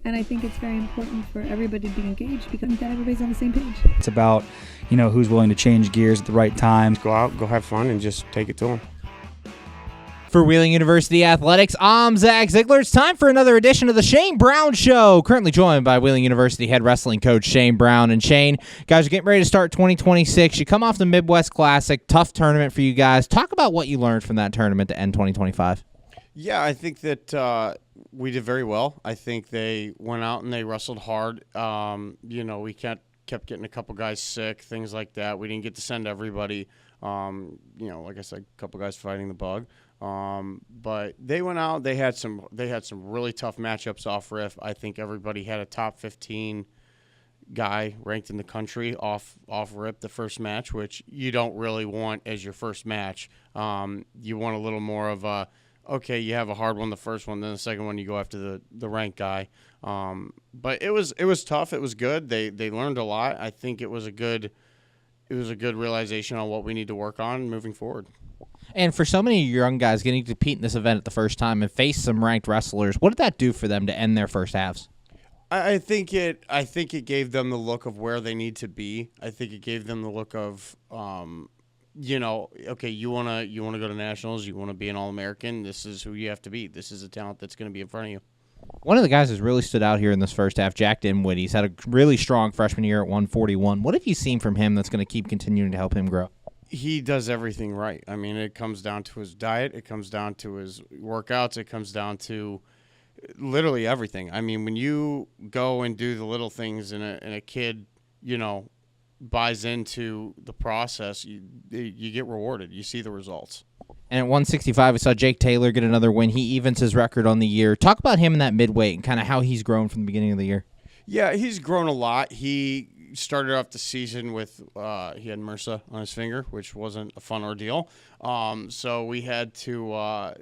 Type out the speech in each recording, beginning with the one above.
And I think it's very important for everybody to be engaged because that everybody's on the same page. It's about, who's willing to change gears at the right time. Go out, go have fun, and just take it to them. For Wheeling University Athletics, I'm Zach Ziegler. It's time for another edition of the Shane Brown Show. Currently joined by Wheeling University head wrestling coach Shane Brown. And Shane, guys are getting ready to start 2026. You come off the Midwest Classic, tough tournament for you guys. Talk about what you learned from that tournament to end 2025. Yeah, I think that we did very well. I think they went out and they wrestled hard. We kept getting a couple guys sick, things like that. We didn't get to send everybody. Like I said, a couple guys fighting the bug. But they went out. They had some really tough matchups off riff. I think everybody had a top 15 guy ranked in the country off rip the first match, which you don't really want as your first match. You want a little more of a, okay, you have a hard one the first one, then the second one you go after the ranked guy. But it was tough. It was good. They learned a lot. I think it was a good realization on what we need to work on moving forward. And for so many young guys getting to compete in this event at the first time and face some ranked wrestlers, what did that do for them to end their first halves? I think it gave them the look of where they need to be. I think it gave them the look of, okay, you wanna go to nationals, you want to be an All-American. This is who you have to be. This is a talent that's going to be in front of you. One of the guys that's really stood out here in this first half, Jack Dinwiddie. He's had a really strong freshman year at 141. What have you seen from him that's going to keep continuing to help him grow? He does everything right. I mean, it comes down to his diet. It comes down to his workouts. It comes down to literally everything. I mean, when you go and do the little things and a kid, buys into the process, you get rewarded. You see the results. And at 165, we saw Jake Taylor get another win. He evens his record on the year. Talk about him in that midweight and kind of how he's grown from the beginning of the year. Yeah, he's grown a lot. He started off the season with he had MRSA on his finger, which wasn't a fun ordeal. So we had to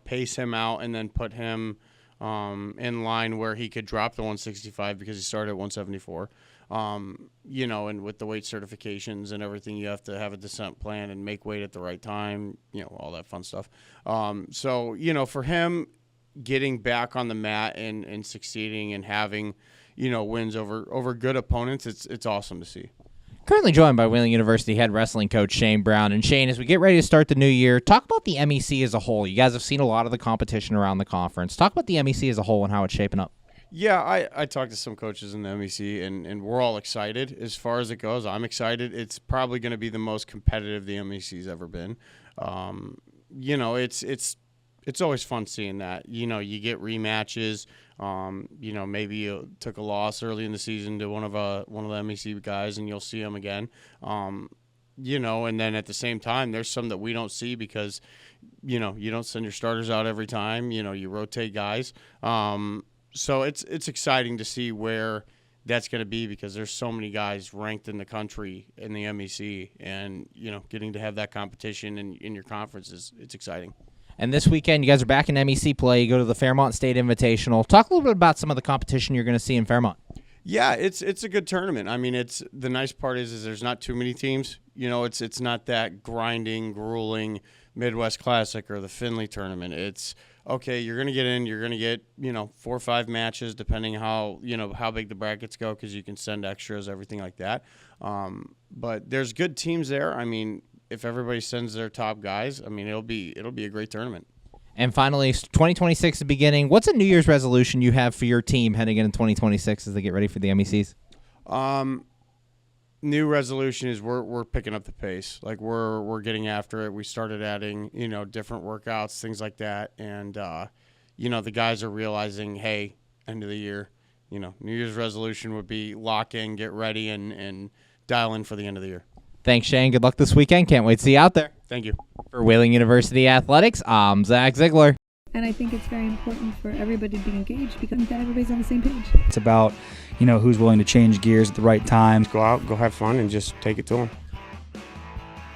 pace him out and then put him in line where he could drop the 165 because he started at 174. And with the weight certifications and everything, you have to have a descent plan and make weight at the right time, all that fun stuff. For him getting back on the mat and succeeding and having, wins over good opponents, it's awesome to see. Currently joined by Wheeling University head wrestling coach Shane Brown. And Shane, as we get ready to start the new year, talk about the MEC as a whole. You guys have seen a lot of the competition around the conference. Talk about the MEC as a whole and how it's shaping up. Yeah, I talked to some coaches in the MEC, and we're all excited as far as it goes. I'm excited. It's probably going to be the most competitive the MEC's ever been. It's always fun seeing that. You get rematches. Maybe you took a loss early in the season to one of the MEC guys, and you'll see them again. And then at the same time, there's some that we don't see because, you don't send your starters out every time. You rotate guys. So it's exciting to see where that's going to be because there's so many guys ranked in the country in the MEC, and getting to have that competition in your conference it's exciting. And this weekend, you guys are back in MEC play. You go to the Fairmont State Invitational. Talk a little bit about some of the competition you're going to see in Fairmont. Yeah, it's a good tournament. I mean, it's the nice part is there's not too many teams. It's not that grinding, grueling Midwest Classic or the Findlay tournament. It's okay. You're gonna get in. You're gonna get 4 or 5 matches depending how big the brackets go because you can send extras, everything like that. But there's good teams there. I mean, if everybody sends their top guys, I mean it'll be a great tournament. And finally, 2026 is beginning. What's a New Year's resolution you have for your team heading into 2026 as they get ready for the MECs? New resolution is we're picking up the pace. Like we're getting after it. We started adding, different workouts, things like that. And, the guys are realizing, hey, end of the year, New Year's resolution would be lock in, get ready, and dial in for the end of the year. Thanks, Shane. Good luck this weekend. Can't wait to see you out there. Thank you. For Wheeling University Athletics, I'm Zach Ziegler. And I think it's very important for everybody to be engaged because that everybody's on the same page. It's about, who's willing to change gears at the right time. Go out, go have fun, and just take it to them.